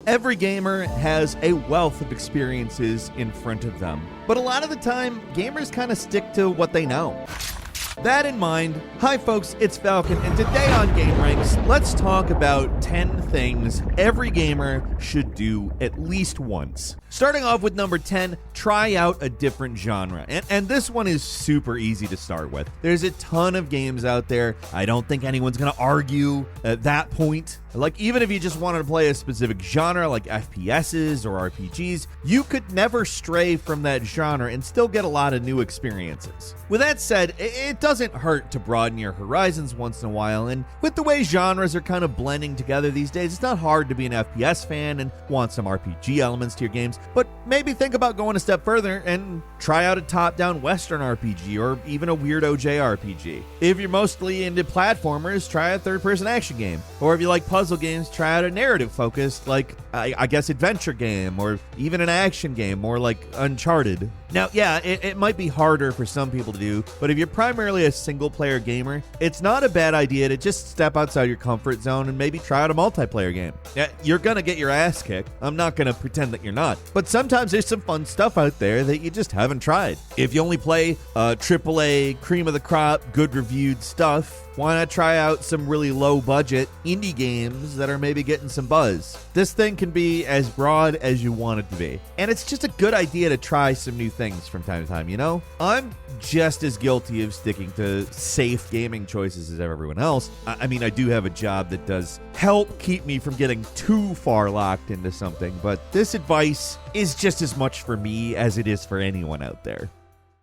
Every gamer has a wealth of experiences in front of them, but a lot of the time, gamers kind of stick to what they know. That in mind, hi folks, it's Falcon, and today on gameranx, let's talk about 10 things every gamer should do at least once. Starting off with number 10, try out a different genre. And this one is super easy to start with. There's a ton of games out there. I don't think anyone's gonna argue at that point. Like, even if you just wanted to play a specific genre like FPSs or RPGs, you could never stray from that genre and still get a lot of new experiences. With that said, it doesn't hurt to broaden your horizons once in a while, and with the way genres are kind of blending together these days, it's not hard to be an FPS fan and want some RPG elements to your games, but maybe think about going a step further and try out a top-down Western RPG or even a weirdo JRPG. If you're mostly into platformers, try a third-person action game. Or if you like puzzle games, try out a narrative-focused, like, I guess, adventure game, or even an action game, more like Uncharted. Now, yeah, it might be harder for some people to do, but if you're primarily a single-player gamer, it's not a bad idea to just step outside your comfort zone and maybe try out a multiplayer game. Yeah, you're gonna get your ass kicked. I'm not gonna pretend that you're not, but sometimes there's some fun stuff out there that you just haven't tried. If you only play AAA, cream of the crop, good reviewed stuff, why not try out some really low-budget indie games that are maybe getting some buzz? This thing can be as broad as you want it to be. And it's just a good idea to try some new things from time to time, you know? I'm just as guilty of sticking to safe gaming choices as everyone else. I mean, I do have a job that does help keep me from getting too far locked into something, but this advice is just as much for me as it is for anyone out there.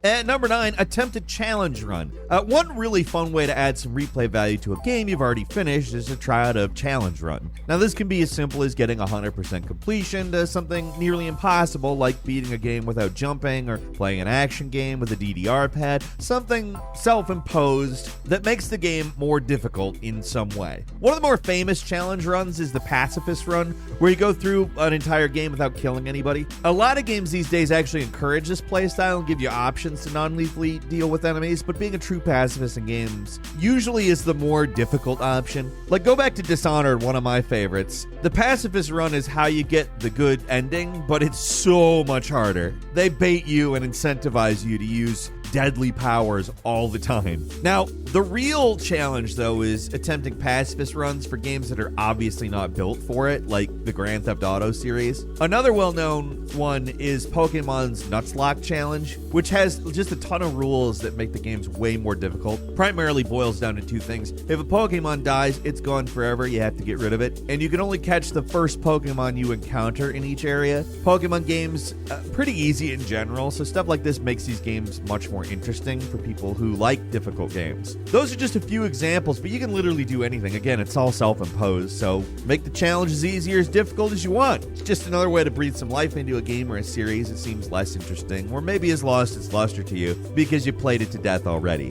At number 9, attempt a challenge run. One really fun way to add some replay value to a game you've already finished is to try out a challenge run. Now, this can be as simple as getting 100% completion to something nearly impossible, like beating a game without jumping or playing an action game with a DDR pad, something self-imposed that makes the game more difficult in some way. One of the more famous challenge runs is the pacifist run, where you go through an entire game without killing anybody. A lot of games these days actually encourage this playstyle and give you options to non-lethally deal with enemies, but being a true pacifist in games usually is the more difficult option. Like, go back to Dishonored, one of my favorites. The pacifist run is how you get the good ending, but it's so much harder. They bait you and incentivize you to use deadly powers all the time. Now, the real challenge, though, is attempting pacifist runs for games that are obviously not built for it, like the Grand Theft Auto series. Another well-known one is Pokemon's Nuzlocke Challenge, which has just a ton of rules that make the games way more difficult. Primarily boils down to two things. If a Pokemon dies, it's gone forever, you have to get rid of it, and you can only catch the first Pokemon you encounter in each area. Pokemon games, pretty easy in general, so stuff like this makes these games much more interesting for people who like difficult games. Those are just a few examples, but you can literally do anything. Again, it's all self-imposed, so make the challenge as easy or as difficult as you want. It's just another way to breathe some life into a game or a series that seems less interesting, or maybe has lost its luster to you because you played it to death already.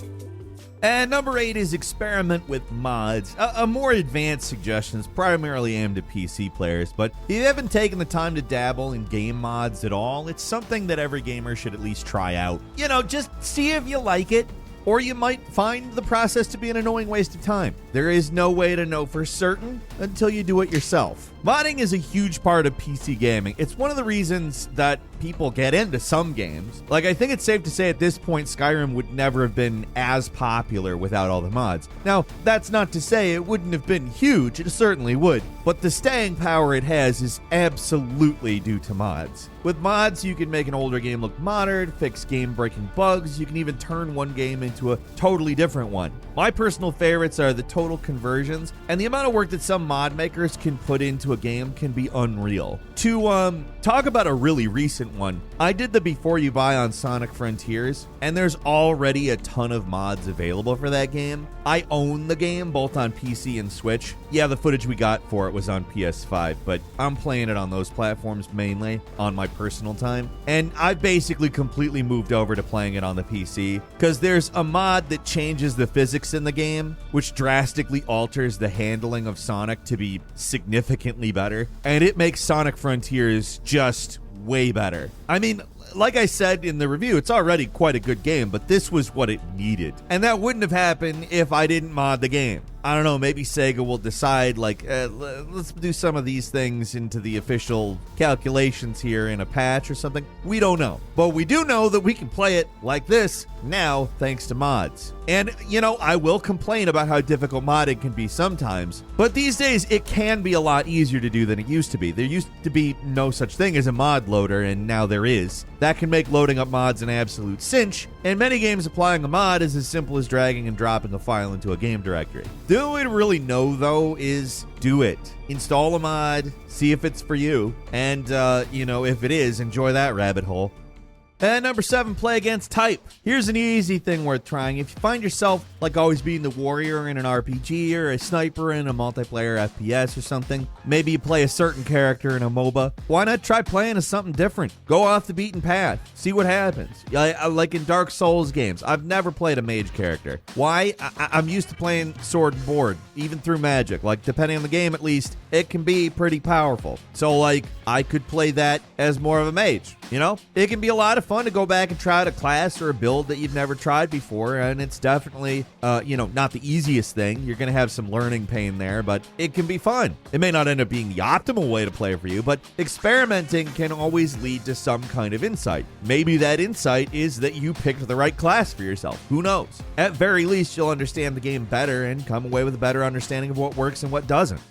And number 8 is experiment with mods. A more advanced suggestion is primarily aimed at PC players, but if you haven't taken the time to dabble in game mods at all, it's something that every gamer should at least try out. You know, just see if you like it, or you might find the process to be an annoying waste of time. There is no way to know for certain until you do it yourself. Modding is a huge part of PC gaming. It's one of the reasons that people get into some games. Like, I think it's safe to say at this point, Skyrim would never have been as popular without all the mods. Now, that's not to say it wouldn't have been huge. It certainly would. But the staying power it has is absolutely due to mods. With mods, you can make an older game look modern, fix game-breaking bugs. You can even turn one game into a totally different one. My personal favorites are the total conversions, and the amount of work that some mod makers can put into a game can be unreal. To talk about a really recent one, I did the Before You Buy on Sonic Frontiers, and there's already a ton of mods available for that game. I own the game both on PC and Switch. Yeah, the footage we got for it was on PS5, but I'm playing it on those platforms mainly on my personal time, and I've basically completely moved over to playing it on the PC because there's a mod that changes the physics in the game, which drastically alters the handling of Sonic to be significantly better, and it makes Sonic Frontiers just way better. I mean, like I said in the review, it's already quite a good game, but this was what it needed. And that wouldn't have happened if I didn't mod the game. I don't know, maybe Sega will decide, like, let's do some of these things into the official calculations here in a patch or something. We don't know. But we do know that we can play it like this now thanks to mods. And, I will complain about how difficult modding can be sometimes, but these days it can be a lot easier to do than it used to be. There used to be no such thing as a mod loader, and now there is. That can make loading up mods an absolute cinch. In many games, applying a mod is as simple as dragging and dropping a file into a game directory. The only way to really know, though, is do it. Install a mod, see if it's for you, and, if it is, enjoy that rabbit hole. And number 7, play against type. Here's an easy thing worth trying. If you find yourself like always being the warrior in an RPG or a sniper in a multiplayer FPS or something, maybe you play a certain character in a MOBA, why not try playing as something different? Go off the beaten path. See what happens. Like in Dark Souls games, I've never played a mage character. Why? I'm used to playing sword and board, even through magic. Like, depending on the game at least, it can be pretty powerful. So, I could play that as more of a mage, It can be a lot of fun to go back and try out a class or a build that you've never tried before, and it's definitely, not the easiest thing. You're going to have some learning pain there, but it can be fun. It may not end up being the optimal way to play for you, but experimenting can always lead to some kind of insight. Maybe that insight is that you picked the right class for yourself. Who knows? At very least, you'll understand the game better and come away with a better understanding of what works and what doesn't.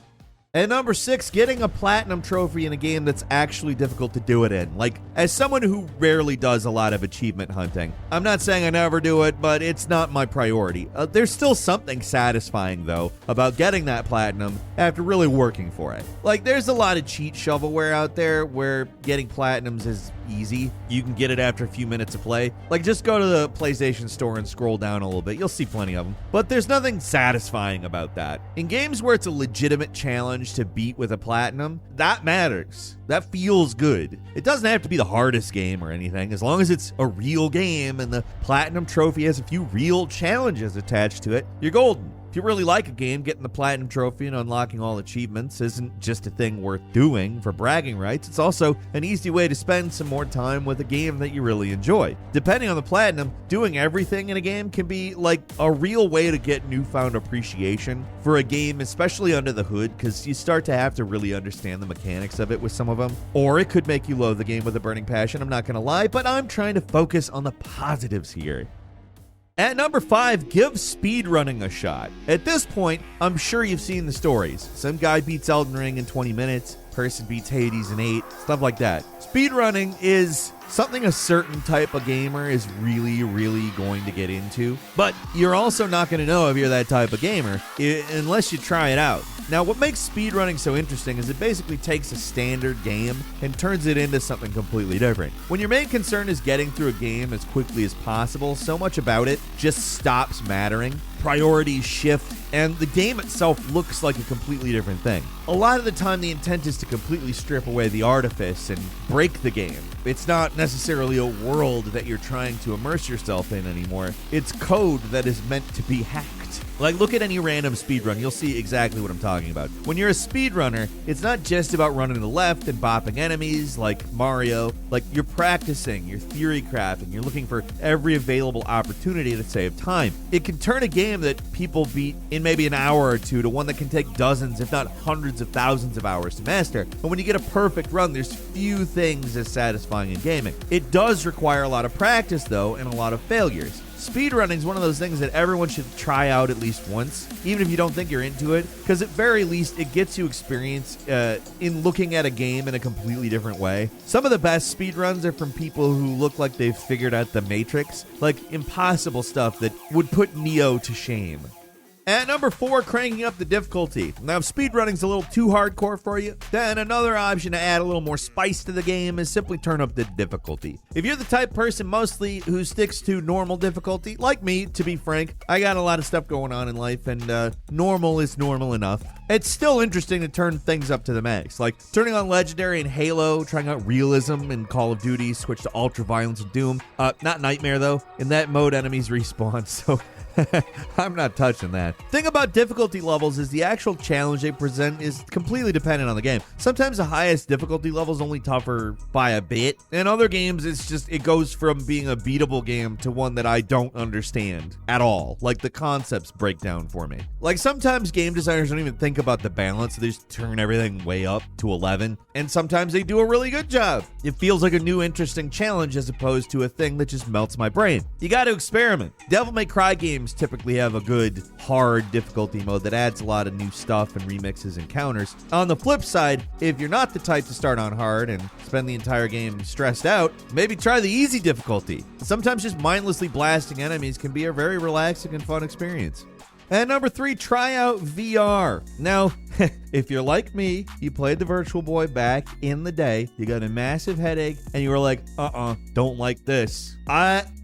And number 6, getting a platinum trophy in a game that's actually difficult to do it in. As someone who rarely does a lot of achievement hunting, I'm not saying I never do it, but it's not my priority. There's still something satisfying, though, about getting that platinum after really working for it. There's a lot of cheat shovelware out there where getting platinums is easy. You can get it after a few minutes of play. Just go to the PlayStation Store and scroll down a little bit. You'll see plenty of them. But there's nothing satisfying about that. In games where it's a legitimate challenge to beat with a platinum, that matters. That feels good. It doesn't have to be the hardest game or anything. As long as it's a real game and the platinum trophy has a few real challenges attached to it, you're golden. If you really like a game, getting the platinum trophy and unlocking all achievements isn't just a thing worth doing for bragging rights. It's also an easy way to spend some more time with a game that you really enjoy. Depending on the platinum, doing everything in a game can be a real way to get newfound appreciation for a game, especially under the hood, because you start to have to really understand the mechanics of it with some of them. Or it could make you loathe the game with a burning passion, I'm not going to lie, but I'm trying to focus on the positives here. At number 5, give speedrunning a shot. At this point, I'm sure you've seen the stories. Some guy beats Elden Ring in 20 minutes, person beats Hades in 8, stuff like that. Speedrunning is something a certain type of gamer is really, really going to get into, but you're also not going to know if you're that type of gamer unless you try it out. Now, what makes speedrunning so interesting is it basically takes a standard game and turns it into something completely different. When your main concern is getting through a game as quickly as possible, so much about it just stops mattering. Priorities shift, and the game itself looks like a completely different thing. A lot of the time, the intent is to completely strip away the artifice and break the game. It's not necessarily a world that you're trying to immerse yourself in anymore. It's code that is meant to be hacked. Look at any random speedrun, you'll see exactly what I'm talking about. When you're a speedrunner, it's not just about running to the left and bopping enemies like Mario. You're practicing, you're theory crafting, you're looking for every available opportunity to save time. It can turn a game that people beat in maybe an hour or two to one that can take dozens, if not hundreds of thousands of hours to master. And when you get a perfect run, there's few things as satisfying in gaming. It does require a lot of practice, though, and a lot of failures. Speedrunning is one of those things that everyone should try out at least once, even if you don't think you're into it, because at very least it gets you experience in looking at a game in a completely different way. Some of the best speedruns are from people who look like they've figured out the Matrix, impossible stuff that would put Neo to shame. At number 4, cranking up the difficulty. Now, if speedrunning's a little too hardcore for you, then another option to add a little more spice to the game is simply turn up the difficulty. If you're the type person mostly who sticks to normal difficulty, like me, to be frank, I got a lot of stuff going on in life, and normal is normal enough. It's still interesting to turn things up to the max, like turning on Legendary in Halo, trying out realism in Call of Duty, switch to ultra violence in Doom. Not Nightmare, though. In that mode, enemies respawn, so I'm not touching that. Thing about difficulty levels is the actual challenge they present is completely dependent on the game. Sometimes the highest difficulty level is only tougher by a bit. In other games, it goes from being a beatable game to one that I don't understand at all. Like the concepts break down for me. Like sometimes game designers don't even think about the balance. They just turn everything way up to 11. And sometimes they do a really good job. It feels like a new interesting challenge as opposed to a thing that just melts my brain. You got to experiment. Devil May Cry games typically have a good hard difficulty mode that adds a lot of new stuff and remixes and counters. On the flip side, if you're not the type to start on hard and spend the entire game stressed out, maybe try the easy difficulty. Sometimes just mindlessly blasting enemies can be a very relaxing and fun experience. And number 3, try out VR. Now, if you're like me, you played the Virtual Boy back in the day, you got a massive headache, and you were like, don't like this.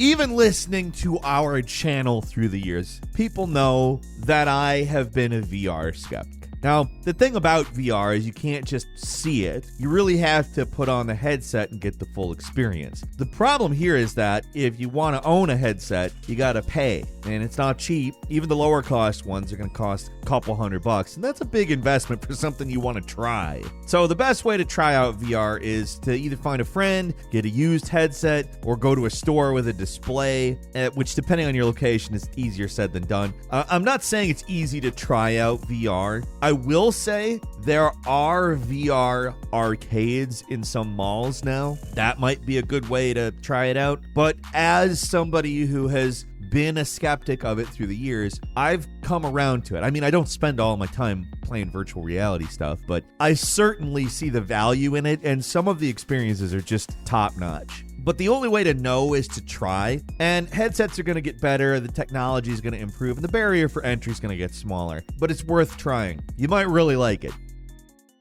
Even listening to our channel through the years, people know that I have been a VR skeptic. Now, the thing about VR is you can't just see it. You really have to put on the headset and get the full experience. The problem here is that if you want to own a headset, you got to pay, and it's not cheap. Even the lower cost ones are going to cost a couple $100, and that's a big investment for something you want to try. So the best way to try out VR is to either find a friend, get a used headset, or go to a store with a display, which depending on your location is easier said than done. I'm not saying it's easy to try out VR. I will say there are VR arcades in some malls now. That might be a good way to try it out. But as somebody who has been a skeptic of it through the years, I've come around to it. I mean, I don't spend all my time playing virtual reality stuff, but I certainly see the value in it, and some of the experiences are just top-notch. But the only way to know is to try, and headsets are going to get better, the technology is going to improve, and the barrier for entry is going to get smaller. But it's worth trying. You might really like it.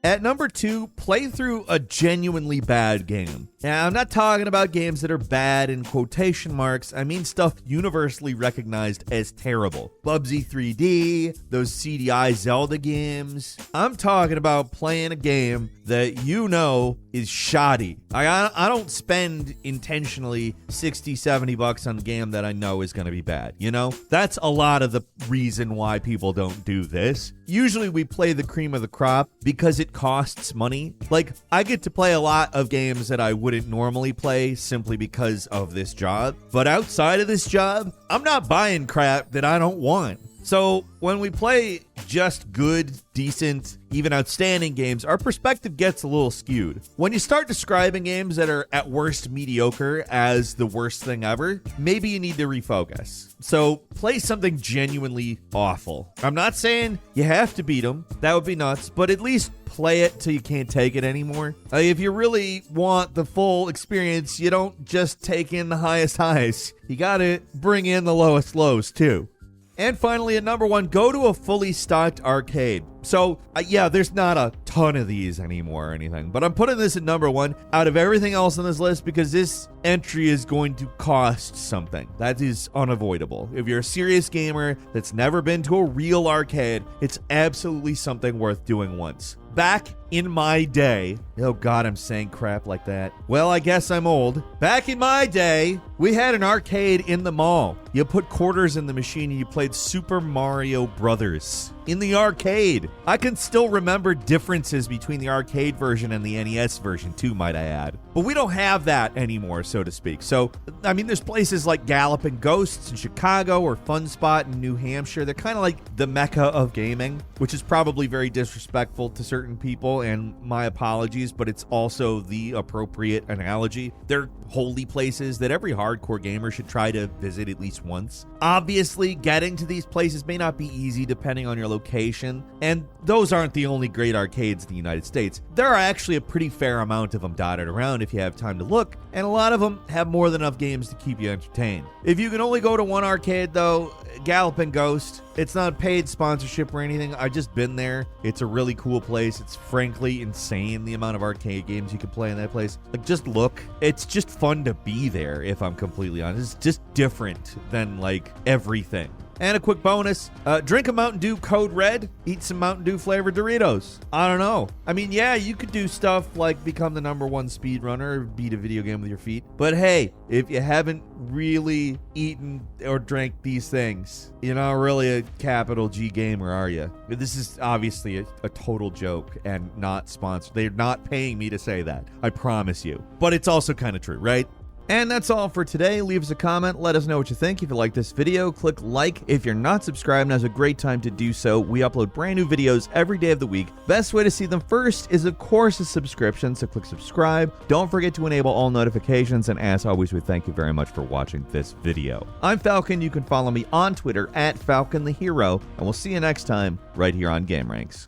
At number 2, play through a genuinely bad game. Now, I'm not talking about games that are bad in quotation marks. I mean stuff universally recognized as terrible. Bubsy 3D, those CDI Zelda games. I'm talking about playing a game that you know is shoddy. I don't spend intentionally $60-$70 on a game that I know is going to be bad, you know? That's a lot of the reason why people don't do this. Usually we play the cream of the crop because it costs money. Like, I get to play a lot of games that I wouldn't normally play simply because of this job. But outside of this job, I'm not buying crap that I don't want. So when we play just good, decent, even outstanding games, our perspective gets a little skewed. When you start describing games that are at worst mediocre as the worst thing ever, maybe you need to refocus. So play something genuinely awful. I'm not saying you have to beat them. That would be nuts. But at least play it till you can't take it anymore. If you really want the full experience, you don't just take in the highest highs. You gotta bring in the lowest lows too. And finally, at number 1, go to a fully stocked arcade. So, yeah, there's not a ton of these anymore or anything, but I'm putting this at number 1 out of everything else on this list because this entry is going to cost something. That is unavoidable. If you're a serious gamer that's never been to a real arcade, it's absolutely something worth doing once. Back in my day, oh God, I'm saying crap like that. Well, I guess I'm old. Back in my day, we had an arcade in the mall. You put quarters in the machine and you played Super Mario Brothers in the arcade. I can still remember differences between the arcade version and the NES version too, might I add. But we don't have that anymore, so to speak. So, I mean, there's places like Galloping Ghosts in Chicago or Fun Spot in New Hampshire. They're kind of like the mecca of gaming, which is probably very disrespectful to certain people, and my apologies, but it's also the appropriate analogy. They're holy places that every hardcore gamer should try to visit at least once. Obviously, getting to these places may not be easy depending on your location, and those aren't the only great arcades in the United States. There are actually a pretty fair amount of them dotted around if you have time to look, and a lot of them have more than enough games to keep you entertained. If you can only go to one arcade though, Galloping Ghost, it's not paid sponsorship or anything. I've just been there. It's a really cool place. It's frankly insane the amount of arcade games you can play in that place. Like, just look. It's just fun to be there, if I'm completely honest. It's just different than like everything. And a quick bonus, drink a Mountain Dew Code Red, eat some Mountain Dew flavored Doritos. I don't know. I mean, yeah, you could do stuff like become the #1 speedrunner, beat a video game with your feet. But hey, if you haven't really eaten or drank these things, you're not really a capital G gamer, are you? This is obviously a total joke and not sponsored. They're not paying me to say that. I promise you. But it's also kind of true, right? And that's all for today. Leave us a comment. Let us know what you think. If you like this video, click like. If you're not subscribed, now's a great time to do so. We upload brand new videos every day of the week. Best way to see them first is, of course, a subscription, so click subscribe. Don't forget to enable all notifications, and as always, we thank you very much for watching this video. I'm Falcon. You can follow me on Twitter @FalconTheHero, and we'll see you next time right here on GameRanx.